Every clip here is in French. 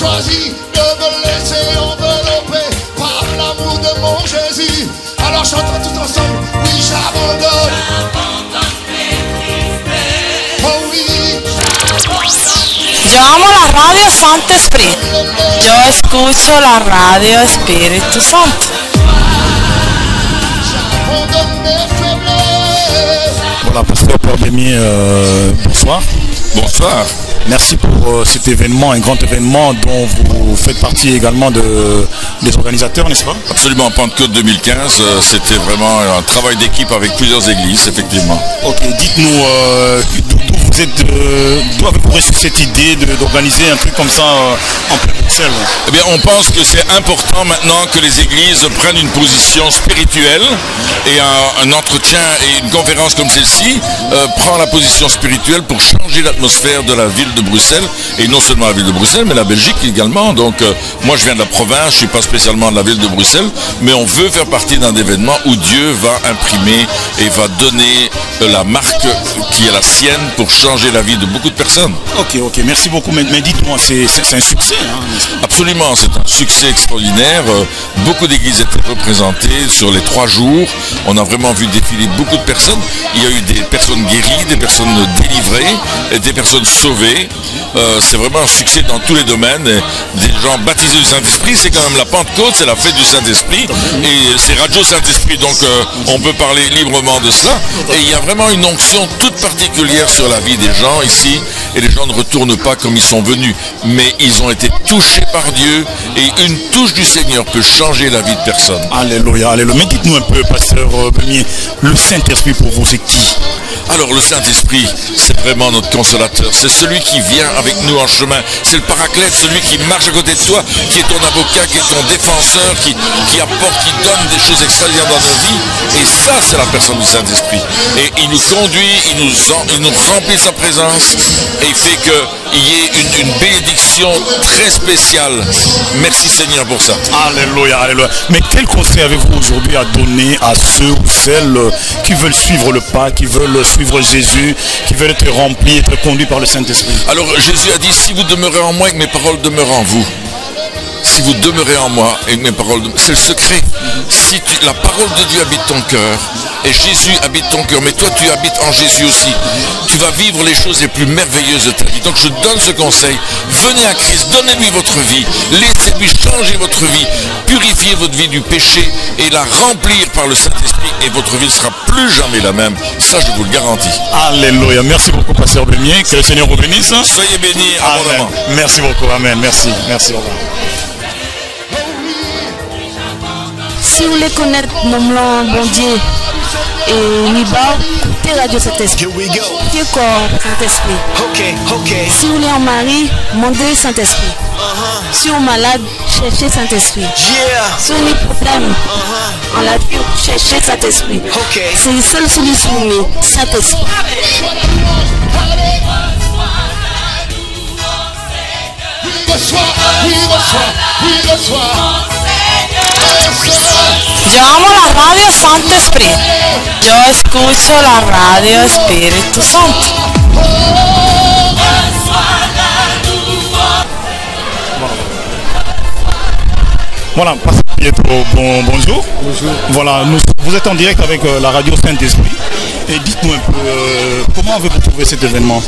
choisi de me laisser envelopper par l'amour de mon Jésus. Alors chantons tout ensemble, oui j'abandonne. Oh oui, Yo amo la radio Santo Espíritu. Yo escucho la radio Espíritu Santo. j'abandonne mes faiblesses. Voilà, pasteur Paul Bémier, bonsoir. Bonsoir. Merci pour cet événement, un grand événement dont vous faites partie également des organisateurs, n'est-ce pas? Absolument, Pentecôte 2015, c'était vraiment un travail d'équipe avec plusieurs églises, effectivement. Ok, dites-nous d'où avez-vous reçu cette idée d'organiser un truc comme ça en plein Bruxelles? Eh bien, on pense que c'est important maintenant que les églises prennent une position spirituelle et un entretien et une conférence comme celle-ci prend la position spirituelle pour changer l'atmosphère de la ville de Bruxelles, et non seulement la ville de Bruxelles, mais la Belgique également. Donc moi je viens de la province, je ne suis pas spécialement de la ville de Bruxelles, mais on veut faire partie d'un événement où Dieu va imprimer et va donner la marque qui est la sienne pour changer la vie de beaucoup de personnes. Ok, merci beaucoup, mais dites-moi, c'est un succès, hein? Absolument, c'est un succès extraordinaire. Beaucoup d'églises étaient représentées sur les 3 jours. On a vraiment vu défiler beaucoup de personnes. Il y a eu des personnes guéries, des personnes délivrées, et des personnes sauvées. C'est vraiment un succès dans tous les domaines. Et des gens baptisés du Saint-Esprit, c'est quand même la Pentecôte, c'est la fête du Saint-Esprit. Et c'est Radio Saint-Esprit, donc on peut parler librement de cela. Et il y a vraiment une onction toute particulière sur la vie des gens ici. Et les gens ne retournent pas comme ils sont venus. Mais ils ont été touchés par Dieu. Et une touche du Seigneur peut changer la vie de personne. Alléluia, alléluia. Mais dites-nous un peu, pasteur Bémier, le Saint-Esprit pour vous, c'est qui? Alors le Saint-Esprit, c'est vraiment notre consolateur. C'est celui qui vient avec nous en chemin. C'est le paraclète, celui qui marche à côté de toi, qui est ton avocat, qui est ton défenseur, qui apporte, qui donne des choses extraordinaires dans nos vies. Et ça, c'est la personne du Saint-Esprit. Et il nous conduit, il nous remplit de sa présence, et il fait qu'il y ait une bénédiction très spéciale. Merci Seigneur pour ça. Alléluia, alléluia. Mais quel conseil avez-vous aujourd'hui à donner à ceux ou celles qui veulent suivre le pas, qui veulent suivre Jésus, qui veulent être remplis, être conduits par le Saint-Esprit? Alors Jésus a dit, si vous demeurez en moi et que mes paroles demeurent en vous, si vous demeurez en moi et que mes paroles c'est le secret. Si la parole de Dieu habite ton cœur, et Jésus habite ton cœur, mais toi tu habites en Jésus aussi, tu vas vivre les choses les plus merveilleuses de ta vie. Donc je donne ce conseil, venez à Christ, donnez-lui votre vie, laissez-lui changer votre vie, purifier votre vie du péché et la remplir par le Saint-Esprit, et votre vie ne sera plus jamais la même. Ça, je vous le garantis. Alléluia. Merci beaucoup, pasteur Bémier. Que le Seigneur vous bénisse. Soyez bénis abondamment. Merci beaucoup. Amen. Merci. Merci. Au revoir. Si vous voulez connaître mon bon Dieu et Niba, écoutez Radio Saint-Esprit. Priez corps Saint-Esprit. Si vous voulez en mari, demandez Saint-Esprit. Si vous êtes malade, cherchez Saint-Esprit. Si vous avez des problèmes en la vie, cherchez Saint-Esprit. C'est le seul solution, Saint-Esprit. Yo amo la radio Santo Espíritu. Yo escucho la radio Espíritu Santo. Voilà, pasteur Pietro, bonjour. Bonjour. Voilà, vous êtes en direct avec la radio Saint-Esprit. Et dites-nous un peu, comment avez-vous trouvé cet événement?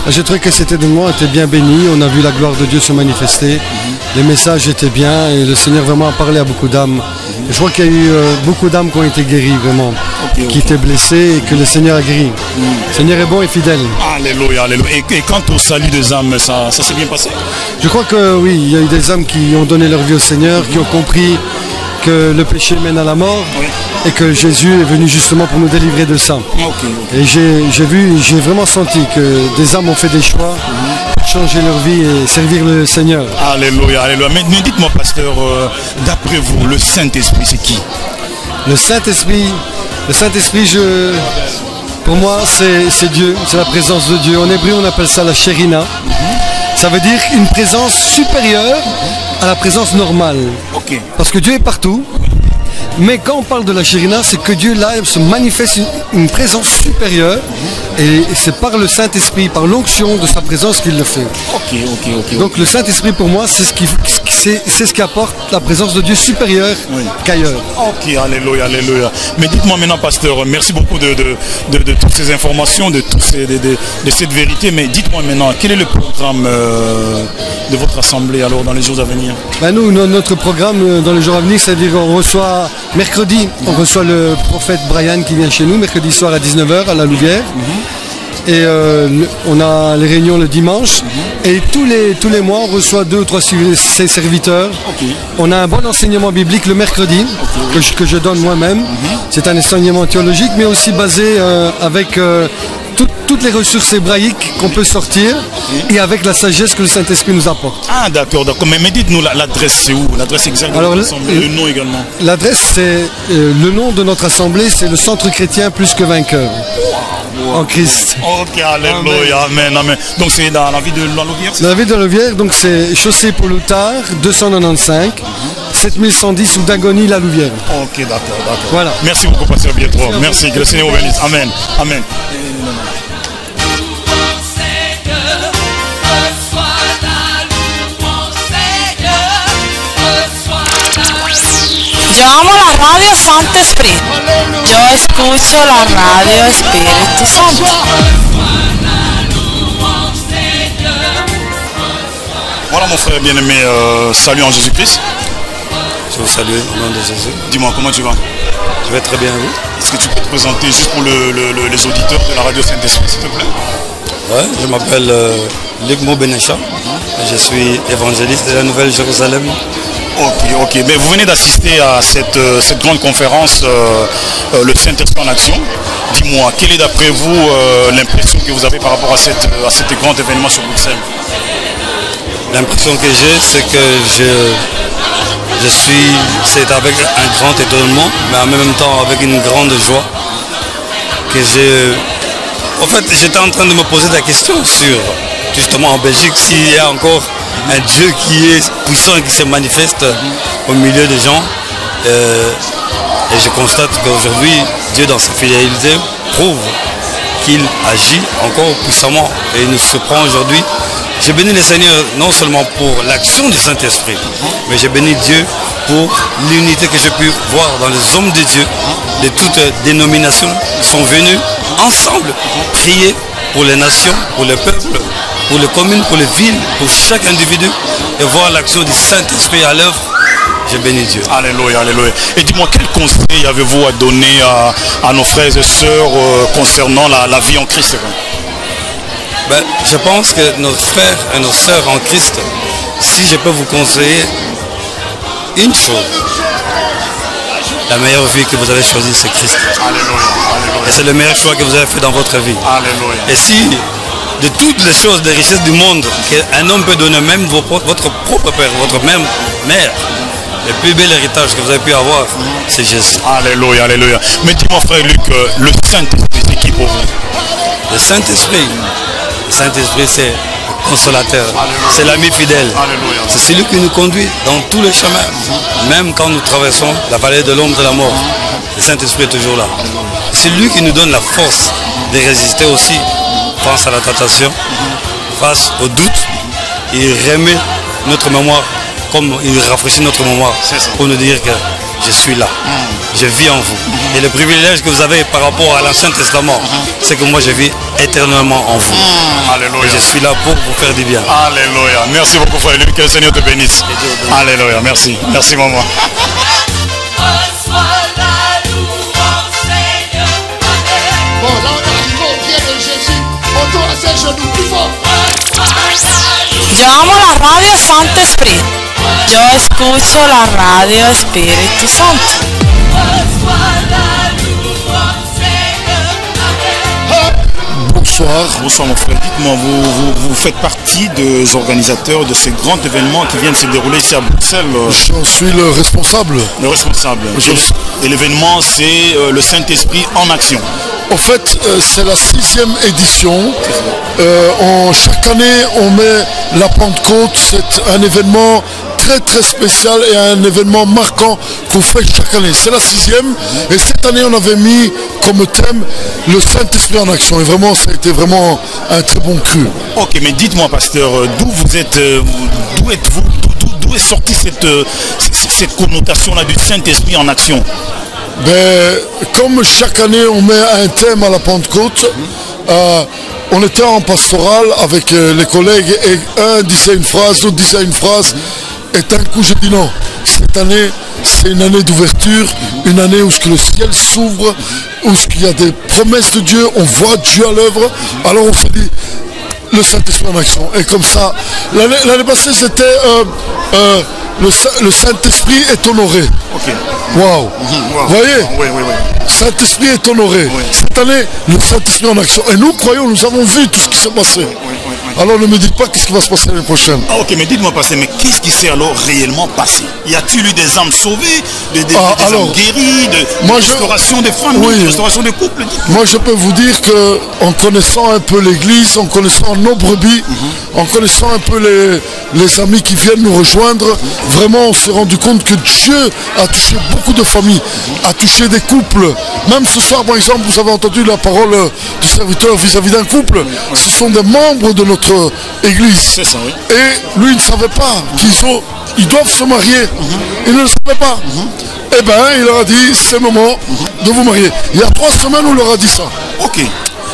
J'ai trouvé que cet événement était bien béni, on a vu la gloire de Dieu se manifester, les messages étaient bien et le Seigneur vraiment a parlé à beaucoup d'âmes. Je crois qu'il y a eu beaucoup d'âmes qui ont été guéries vraiment, qui étaient blessées et que le Seigneur a guéri. Le Seigneur est bon et fidèle. Alléluia, alléluia. Et quant au salut des âmes, ça s'est bien passé? Je crois que oui, il y a eu des âmes qui ont donné leur vie au Seigneur, qui ont compris que le péché mène à la mort et que Jésus est venu justement pour nous délivrer de ça. Et j'ai vraiment senti que des âmes ont fait des choix pour changer leur vie et servir le Seigneur. Alléluia, alléluia. Mais dites-moi, pasteur, d'après vous, le Saint-Esprit, c'est qui? Le Saint-Esprit, pour moi, c'est Dieu, c'est la présence de Dieu. En hébreu, on appelle ça la Shérina. Ça veut dire une présence supérieure à la présence normale. Parce que Dieu est partout. Mais quand on parle de la Shérina, c'est que Dieu là se manifeste une présence supérieure Et c'est par le Saint-Esprit, par l'onction de sa présence qu'il le fait. Ok. Donc le Saint-Esprit pour moi, c'est ce qui apporte la présence de Dieu supérieure qu'ailleurs. Ok, alléluia. Mais dites-moi maintenant, pasteur, merci beaucoup de toutes ces informations, de cette vérité. Mais dites-moi maintenant, quel est le programme de votre assemblée alors dans les jours à venir? Nous, notre programme dans les jours à venir, c'est-à-dire qu'on reçoit mercredi, on reçoit le prophète Brian qui vient chez nous, mercredi soir à 19h à la Louvière. Et on a les réunions le dimanche. Et tous les mois, on reçoit 2 ou 3 serviteurs. On a un bon enseignement biblique le mercredi, que je donne moi-même. C'est un enseignement théologique, mais aussi basé avec toutes les ressources hébraïques qu'on peut sortir et avec la sagesse que le Saint-Esprit nous apporte. Ah d'accord. Mais dites-nous l'adresse, c'est où? L'adresse exacte de notre assemblée, le nom également. L'adresse, c'est le nom de notre assemblée, c'est le Centre chrétien Plus que Vainqueur. En Christ. Ok, alléluia, amen. Donc c'est dans la ville de la Louvière? Dans la ville de la Louvière, donc c'est chaussée pour Loutard, 295, 7110 ou d'Agonie, la Louvière. Ok, d'accord. Voilà. Merci beaucoup, pasteur Pietro. Merci, que le Seigneur vous bénisse. Amen. Yo amo la radio Santo Espíritu. Yo escucho la radio Espíritu Santo. Voilà mon frère bien-aimé, salut en Jésus-Christ. Je vous salue au nom de Jésus. Dis-moi, comment tu vas? Je vais très bien, vous? Est-ce que tu peux te présenter juste pour les auditeurs de la radio Saint-Esprit, s'il te plaît? Ouais, je m'appelle Luc Moubenecha. Je suis évangéliste de la Nouvelle-Jérusalem. Ok. Mais vous venez d'assister à cette grande conférence, le Saint-Esprit en action. Dis-moi, quelle est d'après vous l'impression que vous avez par rapport à cet grand événement sur Bruxelles? L'impression que j'ai, c'est que c'est avec un grand étonnement, mais en même temps avec une grande joie que en fait, j'étais en train de me poser la question sur, justement en Belgique, s'il y a encore un Dieu qui est puissant et qui se manifeste au milieu des gens. Et je constate qu'aujourd'hui, Dieu dans sa fidélité prouve qu'il agit encore puissamment et il nous surprend aujourd'hui. J'ai béni le Seigneur non seulement pour l'action du Saint-Esprit, mais j'ai béni Dieu pour l'unité que j'ai pu voir dans les hommes de Dieu, de toutes dénominations, qui sont venus ensemble prier pour les nations, pour les peuples, pour les communes, pour les villes, pour chaque individu, et voir l'action du Saint-Esprit à l'œuvre. J'ai béni Dieu. Alléluia. Et dis-moi, quel conseil avez-vous à donner à nos frères et sœurs concernant la vie en Christ? Je pense que nos frères et nos sœurs en Christ, si je peux vous conseiller une chose, la meilleure vie que vous avez choisie, c'est Christ. Alléluia. Et c'est le meilleur choix que vous avez fait dans votre vie. Alléluia. Et si de toutes les choses, des richesses du monde qu'un homme peut donner, même votre propre père, votre même mère, le plus bel héritage que vous avez pu avoir, c'est Jésus. Alléluia. Mais dis-moi frère Luc, le Saint-Esprit, c'est qui pour vous? Le Saint-Esprit, c'est le consolateur, c'est l'ami fidèle. C'est celui qui nous conduit dans tous les chemins, même quand nous traversons la vallée de l'ombre de la mort. Le Saint-Esprit est toujours là. C'est lui qui nous donne la force de résister aussi face à la tentation, face au doute. Il remet notre mémoire, comme il rafraîchit notre mémoire pour nous dire que je suis là, je vis en vous. Et le privilège que vous avez par rapport à l'Ancien Testament, c'est que moi je vis éternellement en vous. Alléluia. Et je suis là pour vous faire du bien. Alléluia. Merci beaucoup frère Luc, que le Seigneur te bénisse. Alléluia, merci maman. Bon, là on arrive au pied de Jésus. On doit ses genoux plus fort. Yo amo la radio Santo Espíritu. Yo escucho la radio Espíritu Santo. Bonsoir mon frère. Dites-moi, vous faites partie des organisateurs de ces grands événements qui viennent se dérouler ici à Bruxelles? J'en suis le responsable. Le responsable. Et l'événement, c'est le Saint-Esprit en action. En fait, c'est la 6e édition. Chaque année, on met la Pentecôte. C'est un événement très très spécial et un événement marquant qu'on fait chaque année. C'est la 6e et cette année on avait mis comme thème le Saint-Esprit en action et vraiment ça a été vraiment un très bon cru. Ok, mais dites-moi pasteur, d'où vous êtes, d'où êtes-vous, d'où est sortie cette connotation-là du Saint-Esprit en action? Ben, comme chaque année on met un thème à la Pentecôte, on était en pastoral avec les collègues et un disait une phrase, l'autre disait une phrase et d'un coup j'ai dit non, cette année c'est une année d'ouverture, une année où le ciel s'ouvre, où il y a des promesses de Dieu, on voit Dieu à l'œuvre, alors on s'est dit le Saint-Esprit en action. Et comme ça, l'année passée c'était le Saint-Esprit est honoré. Ok. Waouh. Vous voyez, oui. Saint-Esprit est honoré. Oui. Cette année, le Saint-Esprit en action. Et nous croyons, nous avons vu tout ce qui s'est passé. Oui. Alors ne me dites pas qu'est-ce qui va se passer l'année prochaine. Ah, ok, mais dites-moi pasteur, mais qu'est-ce qui s'est alors réellement passé? Y a-t-il eu des âmes sauvées, des âmes guéries, de restauration des familles, de restauration des couples? Moi je peux vous dire que en connaissant un peu l'église, en connaissant nos brebis, en connaissant un peu les amis qui viennent nous rejoindre, vraiment on s'est rendu compte que Dieu a touché beaucoup de familles, a touché des couples. Même ce soir par exemple, vous avez entendu la parole du serviteur vis-à-vis d'un couple. Ce sont des membres de notre église. C'est ça, oui. Et lui il ne savait pas qu'ils doivent se marier. Il ne le savait pas. Eh bien il leur a dit c'est le moment de vous marier. Il y a 3 semaines on leur a dit ça. Ok.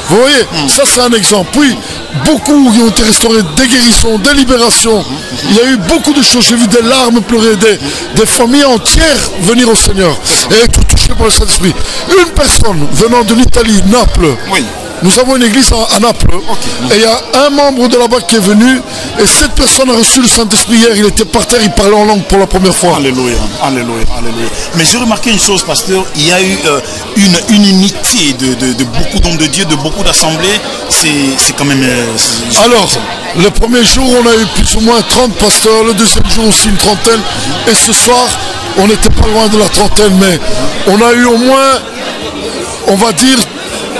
Vous voyez, ça c'est un exemple. Puis, beaucoup qui ont été restaurés, des guérisons, des libérations. Il y a eu beaucoup de choses. J'ai vu des larmes pleurer, des familles entières venir au Seigneur et être touchées par le Saint-Esprit. Une personne venant de l'Italie, Naples. Oui. Nous avons une église à Naples. Okay. Et il y a un membre de là-bas qui est venu. Et cette personne a reçu le Saint-Esprit hier. Il était par terre, il parlait en langue pour la première fois. Alléluia, alléluia, alléluia. Mais j'ai remarqué une chose, pasteur. Il y a eu une unité de beaucoup d'hommes de Dieu, de beaucoup d'assemblées. C'est quand même... Alors, le premier jour, on a eu plus ou moins 30 pasteurs. Le deuxième jour aussi une trentaine. Et ce soir, on n'était pas loin de la trentaine. Mais on a eu au moins, on va dire...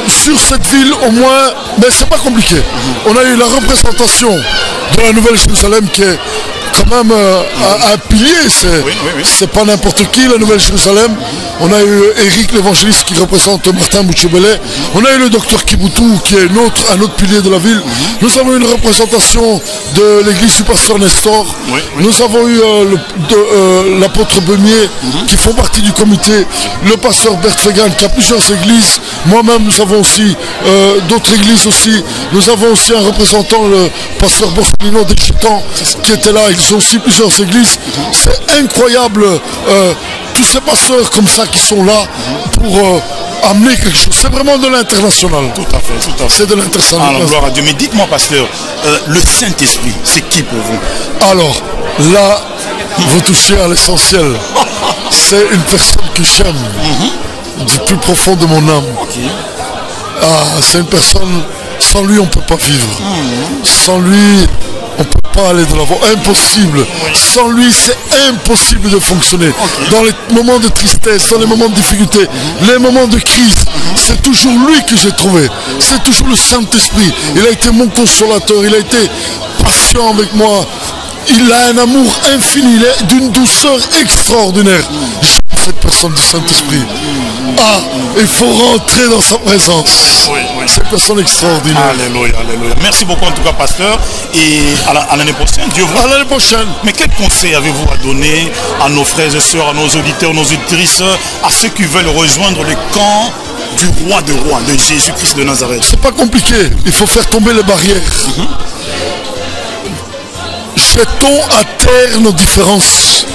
sur cette ville au moins, mais c'est pas compliqué. On a eu la représentation de la Nouvelle Jérusalem qui est quand même un pilier, c'est pas n'importe qui la Nouvelle Jérusalem. On a eu Eric l'évangéliste qui représente Martin Bouchebele. On a eu le docteur Kiboutou qui est un autre pilier de la ville. Nous avons eu une représentation de l'église du pasteur Nestor. Nous avons eu l'apôtre Beumier qui font partie du comité. Le pasteur Bert Fegan qui a plusieurs églises. Moi-même nous avons aussi d'autres églises aussi. Nous avons aussi un représentant, le pasteur Borsalino des Gitans qui était là. Ils ont aussi plusieurs églises. C'est incroyable. Tous ces pasteurs comme ça qui sont là pour amener quelque chose. C'est vraiment de l'international. Tout à fait, tout à fait. C'est de l'international. Alors, gloire à Dieu. Mais dites-moi, pasteur, le Saint-Esprit, c'est qui pour vous? Alors, là, vous touchez à l'essentiel. C'est une personne que j'aime du plus profond de mon âme. C'est une personne, sans lui, on ne peut pas vivre. Sans lui... on ne peut pas aller de l'avant, impossible. Sans lui, c'est impossible de fonctionner. Dans les moments de tristesse, dans les moments de difficulté, les moments de crise, c'est toujours lui que j'ai trouvé. C'est toujours le Saint-Esprit. Il a été mon consolateur, il a été patient avec moi. Il a un amour infini, il est d'une douceur extraordinaire. J'aime cette personne du Saint-Esprit. Il faut rentrer dans sa présence. C'est une personne extraordinaire. Alléluia, alléluia. Merci beaucoup en tout cas, pasteur. Et à l'année prochaine, Dieu vous... À l'année prochaine. Mais quel conseil avez-vous à donner à nos frères et sœurs, à nos auditeurs, nos auditrices, à ceux qui veulent rejoindre le camp du roi de rois, de Jésus-Christ de Nazareth? C'est pas compliqué. Il faut faire tomber les barrières. Jetons à terre nos différences.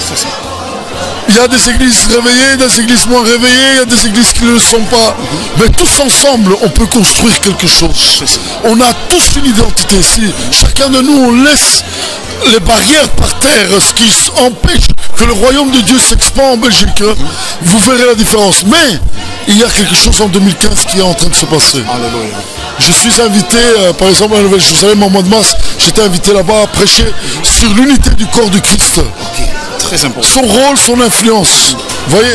Il y a des églises réveillées, des églises moins réveillées, il y a des églises qui ne le sont pas. Mais tous ensemble, on peut construire quelque chose. On a tous une identité ici. Chacun de nous, on laisse les barrières par terre, ce qui empêche que le royaume de Dieu s'expand en Belgique. Vous verrez la différence. Mais il y a quelque chose en 2015 qui est en train de se passer. Alléluia. Je suis invité, par exemple, à la Nouvelle Jérusalem en mois de mars, j'étais invité là-bas à prêcher sur l'unité du corps du Christ. Très important. Son rôle, son influence. Vous voyez?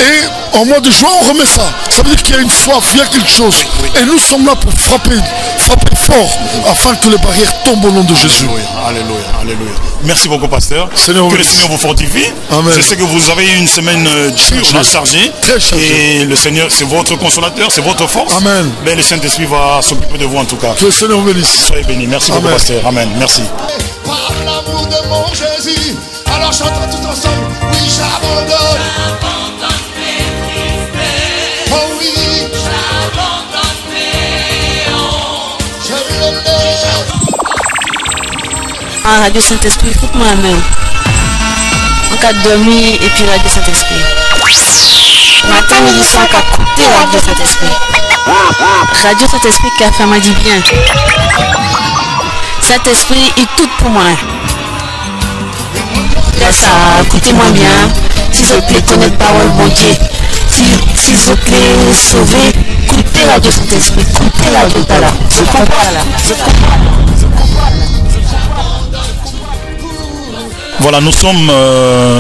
Et en mois de juin, on remet ça. Ça veut dire qu'il y a une soif, il y a quelque chose. Et nous sommes là pour frapper frapper fort afin que les barrières tombent au nom de Jésus. Alléluia, alléluia. Merci beaucoup, pasteur. Seigneur, que le Seigneur vous fortifie. Amen. Je sais que vous avez eu une semaine dure, chargée. Très chargée. Et le Seigneur, c'est votre consolateur, c'est votre force. Amen. Mais le Saint-Esprit va s'occuper de vous en tout cas. Que le Seigneur vous bénisse. Soyez bénis. Merci beaucoup, pasteur. Amen. Merci. Par l'amour de mon Jésus, alors chantons tous ensemble. Oui, j'abandonne. Oh oui, j'abandonne. Je le lève. En Radio Saint-Esprit, écoute-moi la main. En cas de dormir et puis Radio Saint-Esprit. Matin, midi, soir, qu'à écouter Radio Saint-Esprit. Radio Saint-Esprit qui a fait m'a dit bien. Saint-Esprit, il tout pour moi. Là, ça, écoutez-moi bien. S'il vous plaît, connaître parole, bon Dieu. S'il vous plaît, sauver, écoutez Radio Saint-Esprit, écoutez Radio Tala. Je comprends là. Voilà, nous sommes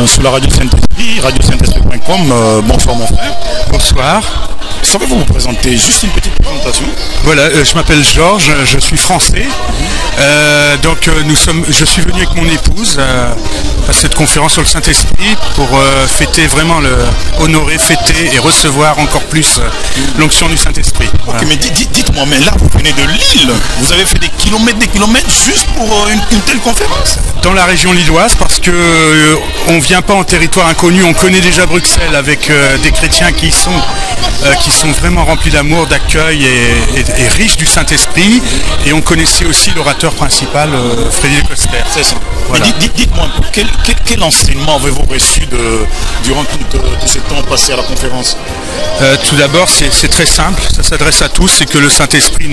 sur la Radio Saint-Esprit, radiosaintesprit.com. Bonsoir mon frère. Bonsoir. Savez-vous vous présenter? Juste une petite présentation. Voilà, je m'appelle Georges, je suis français. Je suis venu avec mon épouse à cette conférence sur le Saint-Esprit pour fêter vraiment, honorer, fêter et recevoir encore plus l'onction du Saint-Esprit. Voilà. Ok, mais dites-moi, mais là vous venez de Lille, vous avez fait des kilomètres juste pour une telle conférence? Dans la région lilloise, parce que on vient pas en territoire inconnu, on connaît déjà Bruxelles avec des chrétiens qui sont vraiment remplis d'amour, d'accueil et riches du Saint-Esprit, et on connaissait aussi l'orateur principal, Freddy Coster. C'est ça. Voilà. Dites-moi, quel enseignement avez-vous reçu durant tout ce temps passé à la conférence? Tout d'abord, c'est très simple, ça s'adresse à tous, c'est que le Saint-Esprit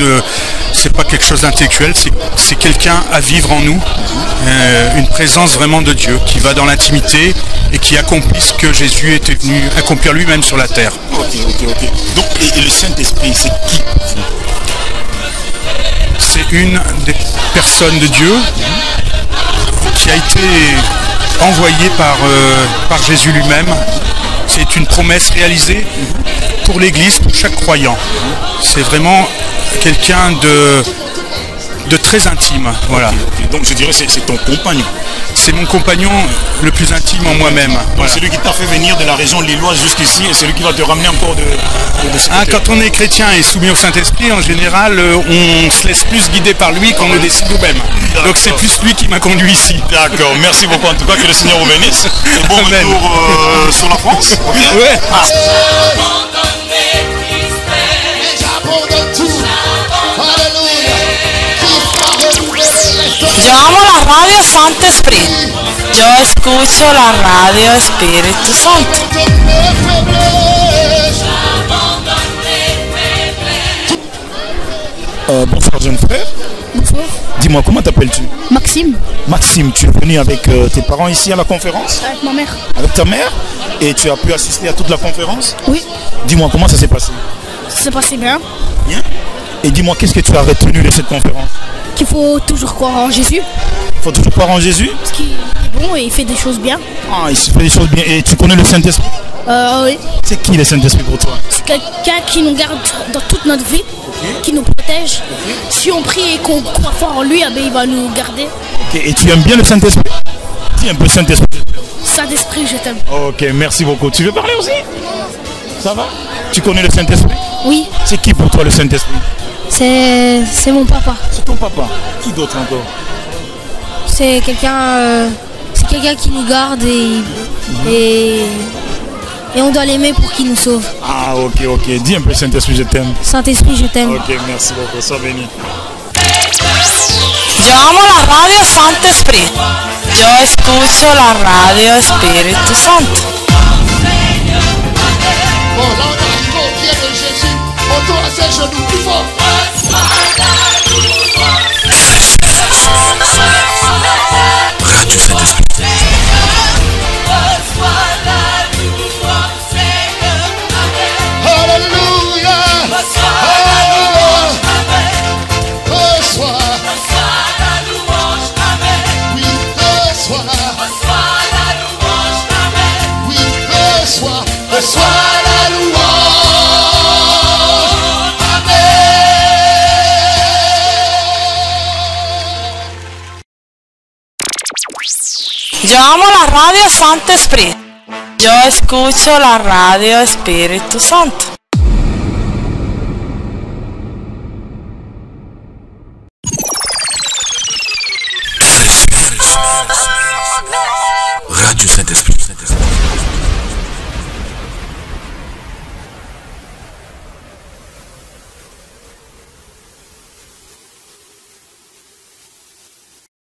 c'est pas quelque chose d'intellectuel, c'est quelqu'un à vivre en nous, une présence vraiment de Dieu qui va dans l'intimité et qui accomplit ce que Jésus était venu accomplir lui-même sur la terre. Ok. Donc, et le Saint-Esprit, c'est qui? C'est une des personnes de Dieu qui a été envoyée par Jésus lui-même. C'est une promesse réalisée pour l'Église, pour chaque croyant. C'est vraiment quelqu'un de très intime. Voilà. Okay. Donc je dirais c'est ton compagnon. C'est mon compagnon le plus intime en moi-même. Voilà. C'est lui qui t'a fait venir de la région lilloise jusqu'ici et c'est lui qui va te ramener encore de ce côté. Quand on est chrétien et soumis au Saint-Esprit, en général, on se laisse plus guider par lui qu'on ne décide nous-mêmes. Donc c'est plus lui qui m'a conduit ici. D'accord, merci beaucoup en tout cas, que le Seigneur vous bénisse. Et bon retour sur la France. Okay. Ouais. Yo amo la radio Saint-Esprit. Yo escucho la radio Espíritu Santo. Bonsoir jeune frère. Bonsoir. Dis-moi, comment t'appelles-tu? Maxime. Maxime, tu es venu avec tes parents ici à la conférence? Avec ma mère. Avec ta mère? Et tu as pu assister à toute la conférence? Oui. Dis-moi, comment ça s'est passé? Ça s'est passé bien. Bien. Et dis-moi, qu'est-ce que tu as retenu de cette conférence? Qu'il faut toujours croire en Jésus. Il faut toujours croire en Jésus? Parce qu'il est bon et il fait des choses bien. Ah, il fait des choses bien. Et tu connais le Saint-Esprit? Oui. C'est qui le Saint-Esprit pour toi? C'est quelqu'un qui nous garde dans toute notre vie, qui nous protège. Si on prie et qu'on croit fort en lui, il va nous garder. Okay. Et tu aimes bien le Saint-Esprit? Dis un peu Saint-Esprit. Saint-Esprit, je t'aime. Ok, merci beaucoup. Tu veux parler aussi? Ça va? Tu connais le Saint-Esprit? Oui. C'est qui pour toi le Saint-Esprit? C'est mon papa. C'est ton papa. Qui d'autre encore? C'est quelqu'un qui nous garde et on doit l'aimer pour qu'il nous sauve. Ah ok. Dis un peu Saint-Esprit, je t'aime. Saint-Esprit, je t'aime. Ok, merci beaucoup. Sois béni. Yo amo la radio Saint-Esprit. Yo escucho la radio Espíritu Santo. Bon, là on arrive au pied de Jésus. On tourne ses genoux plus fort. Radio Saint-Esprit. Alléluia. Reçois. Oui, reçois. Oui, reçois la louange. Amen. amo la radio Santo Espíritu. Yo escucho la radio Espíritu Santo.